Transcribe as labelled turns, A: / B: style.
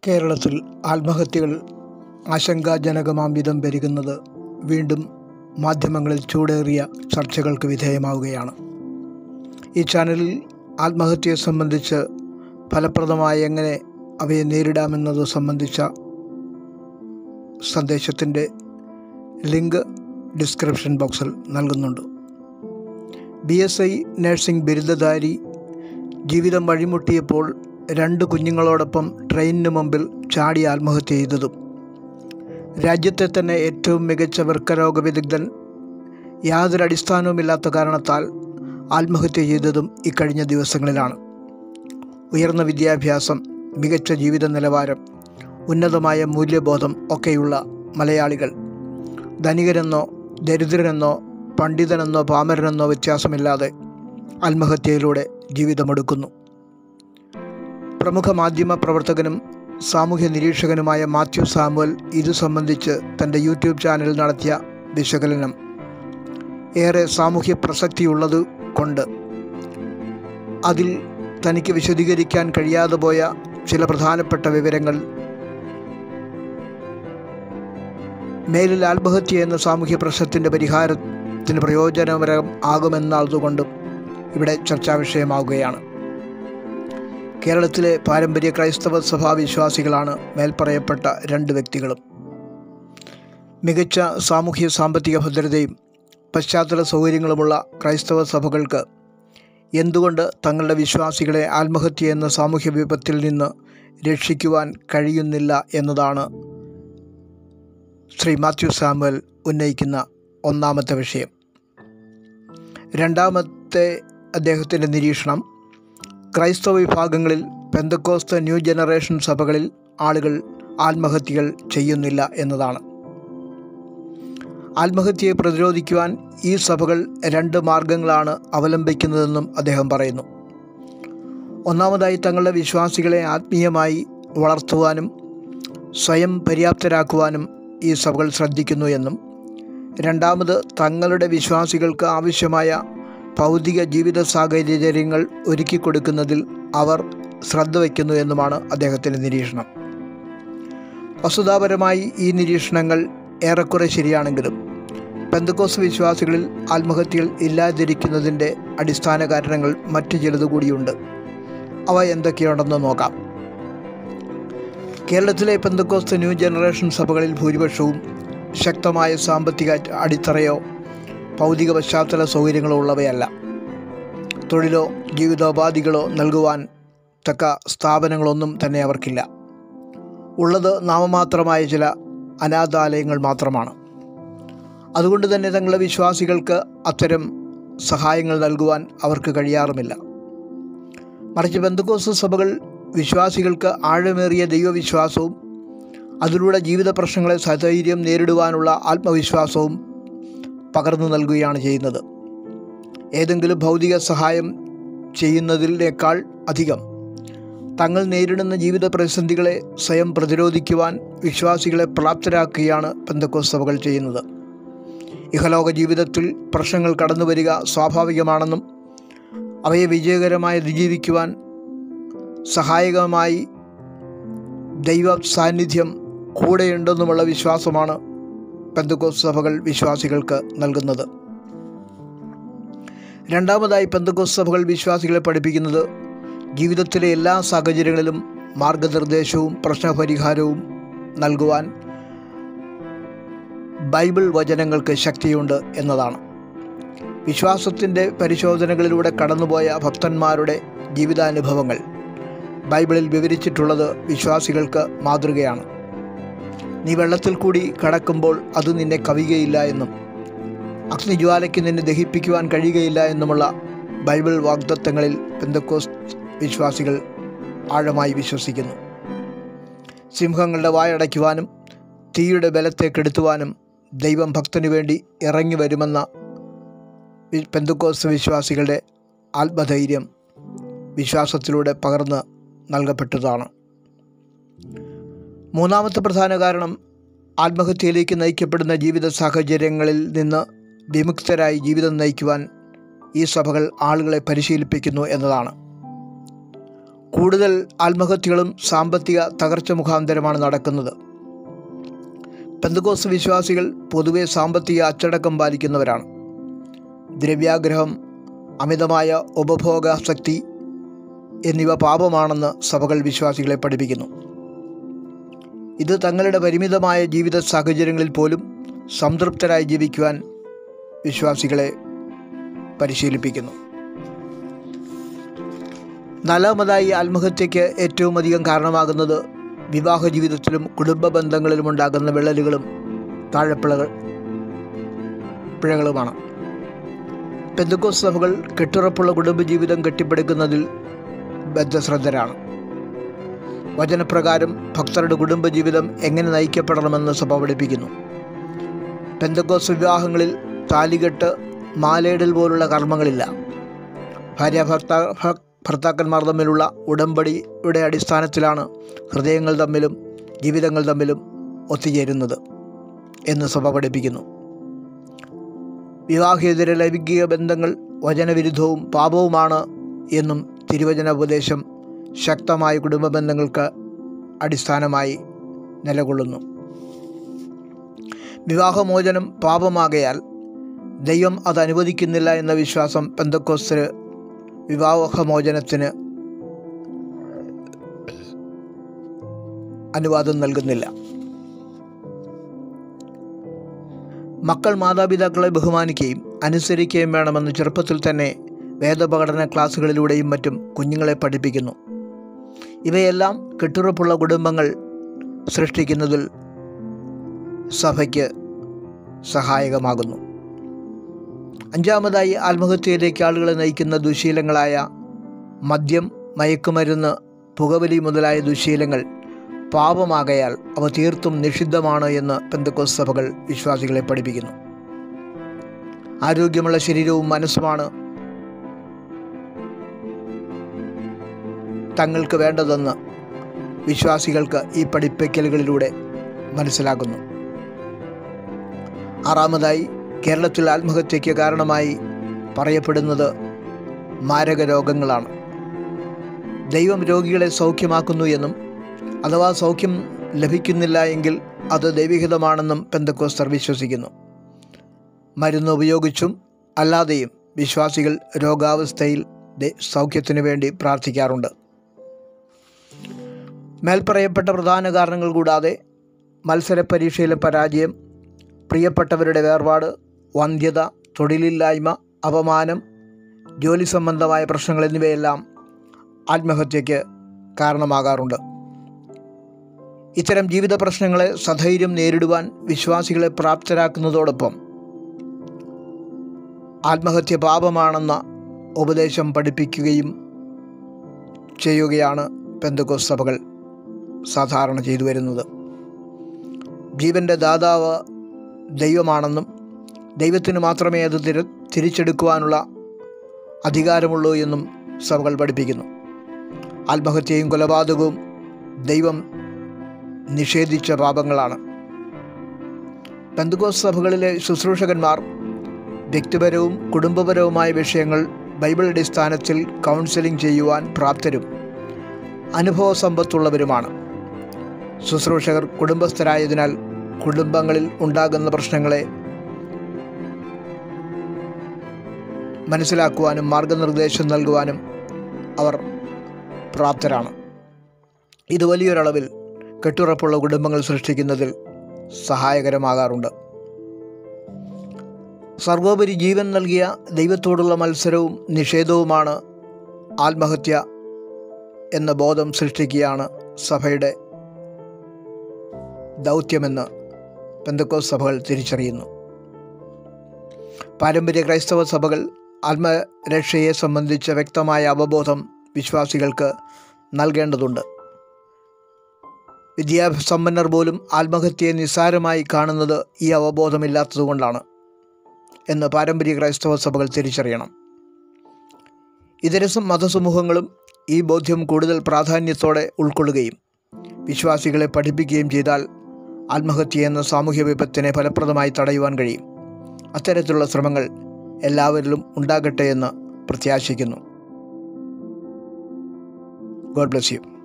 A: കേരളത്തിൽ ആത്മഹത്യകൾ ആശങ്കാജനകമാം വിധം പെരുകുന്നത് വീണ്ടും മാധ്യമങ്ങളിൽ ചൂടേറിയ ചർച്ചകൾക്ക് വിധേയമാവുകയാണ്. ഈ ചാനലിൽ ആത്മഹത്യയെ സംബന്ധിച്ച് ഫലപ്രദമായി എങ്ങനെ അവയെ നേരിടാമെന്നത് സംബന്ധിച്ച സന്ദേശത്തിൻ്റെ ലിങ്ക് ഡിസ്ക്രിപ്ഷൻ ബോക്സിൽ നൽകുന്നുണ്ട്. BSc നഴ്സിംഗ് ബിരുദധാരി ജീവിതം വഴിമുട്ടിയപ്പോൾ 2 കുഞ്ഞുങ്ങളോടൊപ്പം ട്രെയിനിന് മുമ്പിൽ ചാടി ആത്മഹത്യ ചെയ്തതും, രാജ്യത്തെ തന്നെ ഏറ്റവും മികച്ച വൃക്കരോഗ വിദഗ്ധൻ യാതൊരു അടിസ്ഥാനവുമില്ലാത്ത കാരണത്താൽ ആത്മഹത്യ ചെയ്തതും ഇക്കഴിഞ്ഞ ദിവസങ്ങളിലാണ്. ഉയർന്ന വിദ്യാഭ്യാസം, മികച്ച ജീവിത നിലവാരം, ഉന്നതമായ മൂല്യബോധം ഒക്കെയുള്ള മലയാളികൾ ധനികരെന്നോ ദരിദ്രനെന്നോ പണ്ഡിതനെന്നോ പാമരനെന്നോ വ്യത്യാസമില്ലാതെ ആത്മഹത്യയിലൂടെ ജീവിതമെടുക്കുന്നു. പ്രമുഖ മാധ്യമ പ്രവർത്തകനും സാമൂഹ്യ നിരീക്ഷകനുമായ മാത്യു സാമുവൽ ഇതു സംബന്ധിച്ച് തൻ്റെ യൂട്യൂബ് ചാനലിൽ നടത്തിയ വിശകലനം ഏറെ സാമൂഹ്യ പ്രസക്തിയുള്ളത് കൊണ്ട് അതിൽ തനിക്ക് വിശദീകരിക്കാൻ കഴിയാതെ പോയ ചില പ്രധാനപ്പെട്ട വിവരങ്ങൾ മേലിൽ ആത്മഹത്യ എന്ന സാമൂഹ്യ പ്രശ്നത്തിൻ്റെ പരിഹാരത്തിന് പ്രയോജനകരമാകുമെന്നതുകൊണ്ടും ഇവിടെ ചർച്ചാ വിഷയമാവുകയാണ്. കേരളത്തിലെ പാരമ്പര്യ ക്രൈസ്തവ സഭാ വിശ്വാസികളാണ് മേൽപ്പറയപ്പെട്ട 2 വ്യക്തികളും. മികച്ച സാമൂഹ്യ സാമ്പത്തിക ഭദ്രതയും പശ്ചാത്തല സൗകര്യങ്ങളുമുള്ള ക്രൈസ്തവ സഭകൾക്ക് എന്തുകൊണ്ട് തങ്ങളുടെ വിശ്വാസികളെ ആത്മഹത്യ എന്ന സാമൂഹ്യ വിപത്തിൽ നിന്ന് രക്ഷിക്കുവാൻ കഴിയുന്നില്ല എന്നതാണ് ശ്രീ മാത്യു സാമുവൽ ഉന്നയിക്കുന്ന ഒന്നാമത്തെ വിഷയം. രണ്ടാമത്തെ അദ്ദേഹത്തിൻ്റെ നിരീക്ഷണം ക്രൈസ്തവ വിഭാഗങ്ങളിൽ പെന്തക്കോസ്ത് ന്യൂ ജനറേഷൻ സഭകളിൽ ആളുകൾ ആത്മഹത്യകൾ ചെയ്യുന്നില്ല എന്നതാണ്. ആത്മഹത്യയെ പ്രതിരോധിക്കുവാൻ ഈ സഭകൾ 2 മാർഗങ്ങളാണ് അവലംബിക്കുന്നതെന്നും അദ്ദേഹം പറയുന്നു. ഒന്നാമതായി, തങ്ങളുടെ വിശ്വാസികളെ ആത്മീയമായി വളർത്തുവാനും സ്വയം പര്യാപ്തരാക്കുവാനും ഈ സഭകൾ ശ്രദ്ധിക്കുന്നു എന്നും, രണ്ടാമത് തങ്ങളുടെ വിശ്വാസികൾക്ക് ആവശ്യമായ ഭൗതിക ജീവിത സാഹചര്യങ്ങൾ ഒരുക്കിക്കൊടുക്കുന്നതിൽ അവർ ശ്രദ്ധ വയ്ക്കുന്നു എന്നുമാണ് അദ്ദേഹത്തിൻ്റെ നിരീക്ഷണം. വസ്തുതാപരമായി ഈ നിരീക്ഷണങ്ങൾ ഏറെക്കുറെ ശരിയാണെങ്കിലും പെന്തക്കോസ്ത് വിശ്വാസികളിൽ ആത്മഹത്യകൾ ഇല്ലാതിരിക്കുന്നതിൻ്റെ അടിസ്ഥാന കാരണങ്ങൾ മറ്റു ചിലതുകൂടിയുണ്ട്. അവ എന്തൊക്കെയുണ്ടെന്ന് നോക്കാം. കേരളത്തിലെ പെന്തക്കോസ്ത് ന്യൂ ജനറേഷൻ സഭകളിൽ ഭൂരിപക്ഷവും ശക്തമായ സാമ്പത്തിക അടിത്തറയോ ഭൗതിക പശ്ചാത്തല സൗകര്യങ്ങളോ ഉള്ളവയല്ല. തൊഴിലോ ജീവിതോപാധികളോ നൽകുവാൻ തക്ക സ്ഥാപനങ്ങളൊന്നും തന്നെ അവർക്കില്ല. ഉള്ളത് നാമമാത്രമായ ചില അനാഥാലയങ്ങൾ മാത്രമാണ്. അതുകൊണ്ട് തന്നെ തങ്ങളുടെ വിശ്വാസികൾക്ക് അത്തരം സഹായങ്ങൾ നൽകുവാൻ അവർക്ക് കഴിയാറുമില്ല. മറിച്ച് പെന്തക്കോസ്ത് സഭകൾ വിശ്വാസികൾക്ക് ആഴമേറിയ ദൈവവിശ്വാസവും അതിലൂടെ ജീവിത പ്രശ്നങ്ങളെ സധൈര്യം നേരിടുവാനുള്ള ആത്മവിശ്വാസവും പകർന്നു നൽകുകയാണ് ചെയ്യുന്നത്. ഏതെങ്കിലും ഭൗതിക സഹായം ചെയ്യുന്നതിനേക്കാൾ അധികം തങ്ങൾ നേരിടുന്ന ജീവിത പ്രതിസന്ധികളെ സ്വയം പ്രതിരോധിക്കുവാൻ വിശ്വാസികളെ പ്രാപ്തരാക്കുകയാണ് പെന്തക്കോസ്ത് സഭകൾ ചെയ്യുന്നത്. ഇഹലോക ജീവിതത്തിൽ പ്രശ്നങ്ങൾ കടന്നു വരിക സ്വാഭാവികമാണെന്നും അവയെ വിജയകരമായി അതിജീവിക്കുവാൻ സഹായകമായി ദൈവ സാന്നിധ്യം കൂടെയുണ്ടെന്നുമുള്ള വിശ്വാസമാണ് പെന്തക്കോസ്ത് സഭകൾ വിശ്വാസികൾക്ക് നൽകുന്നത്. രണ്ടാമതായി, പെന്തക്കോസ്ത് സഭകൾ വിശ്വാസികളെ പഠിപ്പിക്കുന്നത് ജീവിതത്തിലെ എല്ലാ സാഹചര്യങ്ങളിലും മാർഗനിർദ്ദേശവും പ്രശ്നപരിഹാരവും നൽകുവാൻ ബൈബിൾ വചനങ്ങൾക്ക് ശക്തിയുണ്ട് എന്നതാണ്. വിശ്വാസത്തിൻ്റെ പരിശോധനകളിലൂടെ കടന്നുപോയ ഭക്തന്മാരുടെ ജീവിതാനുഭവങ്ങൾ ബൈബിളിൽ വിവരിച്ചിട്ടുള്ളത് വിശ്വാസികൾക്ക് മാതൃകയാണ്. നീ വെള്ളത്തിൽ കൂടി കടക്കുമ്പോൾ അത് നിന്നെ കവിയുകയില്ല എന്നും അഗ്നിജ്വാലയ്ക്ക് നിന്നെ ദഹിപ്പിക്കുവാൻ കഴിയുകയില്ല എന്നുമുള്ള ബൈബിൾ വാഗ്ദത്തങ്ങളിൽ പെന്തക്കോസ്ത് വിശ്വാസികൾ ആഴമായി വിശ്വസിക്കുന്നു. സിംഹങ്ങളുടെ വായടയ്ക്കുവാനും തീയുടെ ബലത്തെ കെടുത്തുവാനും ദൈവം ഭക്തനു വേണ്ടി ഇറങ്ങി വരുമെന്ന പെന്തക്കോസ്ത് വിശ്വാസികളുടെ ആത്മധൈര്യം വിശ്വാസത്തിലൂടെ പകർന്ന് നൽകപ്പെട്ടതാണ്. മൂന്നാമത്തെ പ്രധാന കാരണം ആത്മഹത്യയിലേക്ക് നയിക്കപ്പെടുന്ന ജീവിത സാഹചര്യങ്ങളിൽ നിന്ന് വിമുക്തരായി ജീവിതം നയിക്കുവാൻ ഈ സഭകൾ ആളുകളെ പരിശീലിപ്പിക്കുന്നു എന്നതാണ്. കൂടുതൽ ആത്മഹത്യകളും സാമ്പത്തിക തകർച്ച മുഖാന്തരമാണ് നടക്കുന്നത്. പെന്തക്കോസ്ത് വിശ്വാസികൾ പൊതുവെ സാമ്പത്തിക അച്ചടക്കം പാലിക്കുന്നവരാണ്. ദ്രവ്യാഗ്രഹം, അമിതമായ ഉപഭോഗാസക്തി എന്നിവ പാപമാണെന്ന് സഭകൾ വിശ്വാസികളെ പഠിപ്പിക്കുന്നു. ഇത് തങ്ങളുടെ പരിമിതമായ ജീവിത സാഹചര്യങ്ങളിൽ പോലും സംതൃപ്തരായി ജീവിക്കുവാൻ വിശ്വാസികളെ പരിശീലിപ്പിക്കുന്നു. നാലാമതായി, ആത്മഹത്യയ്ക്ക് ഏറ്റവും അധികം കാരണമാകുന്നത് വിവാഹ ജീവിതത്തിലും കുടുംബ ബന്ധങ്ങളിലും ഉണ്ടാകുന്ന വിള്ളലുകളും പിഴകളുമാണ്. പെന്തക്കോസ്ത് സഭകൾ കെട്ടുറപ്പുള്ള കുടുംബജീവിതം കെട്ടിപ്പടുക്കുന്നതിൽ ബദ്ധശ്രദ്ധരാണ്. വചനപ്രകാരം ഭക്തരുടെ കുടുംബജീവിതം എങ്ങനെ നയിക്കപ്പെടണമെന്ന് സഭ പഠിപ്പിക്കുന്നു. പെന്തക്കോസ്ത് വിവാഹങ്ങളിൽ താലികെട്ട്, മാലയിടൽ പോലുള്ള കർമ്മങ്ങളില്ല. ഭർത്താക്കന്മാർ തമ്മിലുള്ള ഉടമ്പടിയുടെ അടിസ്ഥാനത്തിലാണ് ഹൃദയങ്ങൾ തമ്മിലും ജീവിതങ്ങൾ തമ്മിലും ഒത്തുചേരുന്നത് എന്ന് സഭ പഠിപ്പിക്കുന്നു. വിവാഹേതര ലൈംഗിക ബന്ധങ്ങൾ വചനവിരുദ്ധവും പാപവുമാണ് എന്നും തിരുവചന ഉപദേശം ശക്തമായ കുടുംബ ബന്ധങ്ങൾക്ക് അടിസ്ഥാനമായി നിലകൊള്ളുന്നു. വിവാഹമോചനം പാപമാകയാൽ ദൈവം അത് അനുവദിക്കുന്നില്ല എന്ന വിശ്വാസം പെന്തക്കോസ്ത് വിവാഹമോചനത്തിന് അനുവാദം നൽകുന്നില്ല. മക്കൾ മാതാപിതാക്കളെ ബഹുമാനിക്കുകയും അനുസരിക്കുകയും വേണമെന്ന് ചെറുപ്പത്തിൽ തന്നെ വേദപഠന ക്ലാസ്സുകളിലൂടെയും മറ്റും കുഞ്ഞുങ്ങളെ പഠിപ്പിക്കുന്നു. ഇവയെല്ലാം കെട്ടുറപ്പുള്ള കുടുംബങ്ങൾ സൃഷ്ടിക്കുന്നതിൽ സഭയ്ക്ക് സഹായകമാകുന്നു. അഞ്ചാമതായി, ആത്മഹത്യയിലേക്ക് ആളുകളെ നയിക്കുന്ന ദുശ്ശീലങ്ങളായ മദ്യം, മയക്കുമരുന്ന്, പുകവലി മുതലായ ദുശ്ശീലങ്ങൾ പാപമാകയാൽ അവ തീർത്തും നിഷിദ്ധമാണ് എന്ന് പെന്തക്കോസ്ത് സഭകൾ വിശ്വാസികളെ പഠിപ്പിക്കുന്നു. ആരോഗ്യമുള്ള ശരീരവും മനസ്സുമാണ് തങ്ങൾക്ക് വേണ്ടതെന്ന് വിശ്വാസികൾക്ക് ഈ പഠിപ്പിക്കലുകളിലൂടെ മനസ്സിലാകുന്നു. ആറാമതായി, കേരളത്തിൽ ആത്മഹത്യയ്ക്ക് കാരണമായി പറയപ്പെടുന്നത് മാരക രോഗങ്ങളാണ്. ദൈവം രോഗികളെ സൗഖ്യമാക്കുന്നു എന്നും അഥവാ സൗഖ്യം ലഭിക്കുന്നില്ല എങ്കിൽ അത് ദൈവഹിതമാണെന്നും പെന്തക്കോസ്തർ വിശ്വസിക്കുന്നു. മരുന്ന് ഉപയോഗിച്ചും അല്ലാതെയും വിശ്വാസികൾ രോഗാവസ്ഥയിൽ സൗഖ്യത്തിനു വേണ്ടി പ്രാർത്ഥിക്കാറുണ്ട്. മേൽപ്പറയപ്പെട്ട പ്രധാന കാരണങ്ങൾ കൂടാതെ മത്സര പരീക്ഷയിലെ പരാജയം, പ്രിയപ്പെട്ടവരുടെ വേർപാട്, വന്ധ്യത, തൊഴിലില്ലായ്മ, അപമാനം, ജോലി സംബന്ധമായ പ്രശ്നങ്ങൾ എന്നിവയെല്ലാം ആത്മഹത്യയ്ക്ക് കാരണമാകാറുണ്ട്. ഇത്തരം ജീവിത പ്രശ്നങ്ങളെ സധൈര്യം നേരിടുവാൻ വിശ്വാസികളെ പ്രാപ്തരാക്കുന്നതോടൊപ്പം ആത്മഹത്യ പാപമാണെന്ന ഉപദേശം പഠിപ്പിക്കുകയും ചെയ്യുകയാണ് പെന്തക്കോസ്ത് സഭകൾ സാധാരണ ചെയ്തു വരുന്നത്. ജീവൻ്റെ ദാതാവ് ദൈവമാണെന്നും ദൈവത്തിന് മാത്രമേ അത് തിരിച്ചെടുക്കുവാനുള്ള അധികാരമുള്ളൂ എന്നും സഭകൾ പഠിപ്പിക്കുന്നു. ആത്മഹത്യയും കൊലപാതകവും ദൈവം നിഷേധിച്ച പാപങ്ങളാണ്. പെന്തക്കോസ്ത് സഭകളിലെ ശുശ്രൂഷകന്മാർ വ്യക്തിപരവും കുടുംബപരവുമായ വിഷയങ്ങൾ ബൈബിൾ അടിസ്ഥാനത്തിൽ കൗൺസിലിംഗ് ചെയ്യുവാൻ പ്രാപ്തരും അനുഭവ സമ്പത്തുള്ളവരുമാണ്. ശുശ്രൂഷകർ കുടുംബസ്ഥരായതിനാൽ കുടുംബങ്ങളിൽ ഉണ്ടാകുന്ന പ്രശ്നങ്ങളെ മനസ്സിലാക്കുവാനും മാർഗനിർദ്ദേശം നൽകുവാനും അവർ പ്രാപ്തരാണ്. ഇത് വലിയൊരളവിൽ കെട്ടുറപ്പുള്ള കുടുംബങ്ങൾ സൃഷ്ടിക്കുന്നതിൽ സഹായകരമാകാറുണ്ട്. സർവോപരി ജീവൻ നൽകിയ ദൈവത്തോടുള്ള മത്സരവും നിഷേധവുമാണ് ആത്മഹത്യ എന്ന ബോധം സൃഷ്ടിക്കുകയാണ് സഭയുടെ ദൗത്യമെന്ന് പെന്തക്കോസ്ത് സഭകൾ തിരിച്ചറിയുന്നു. പാരമ്പര്യ ക്രൈസ്തവ സഭകൾ ആത്മരക്ഷയെ സംബന്ധിച്ച വ്യക്തമായ അവബോധം വിശ്വാസികൾക്ക് നൽകേണ്ടതുണ്ട്. വിദ്യാസമ്പന്നർ പോലും ആത്മഹത്യയെ നിസ്സാരമായി കാണുന്നത് ഈ അവബോധമില്ലാത്തതുകൊണ്ടാണ് എന്ന് പാരമ്പര്യ ക്രൈസ്തവ സഭകൾ തിരിച്ചറിയണം. ഇതര മതസമൂഹങ്ങളും ഈ ബോധ്യം കൂടുതൽ പ്രാധാന്യത്തോടെ ഉൾക്കൊള്ളുകയും വിശ്വാസികളെ പഠിപ്പിക്കുകയും ചെയ്താൽ ആത്മഹത്യ എന്ന സാമൂഹ്യ വിപത്തിനെ ഫലപ്രദമായി തടയുവാൻ കഴിയും. അത്തരത്തിലുള്ള ശ്രമങ്ങൾ എല്ലാവരിലും ഉണ്ടാകട്ടെ എന്ന് പ്രത്യാശിക്കുന്നു. God bless you.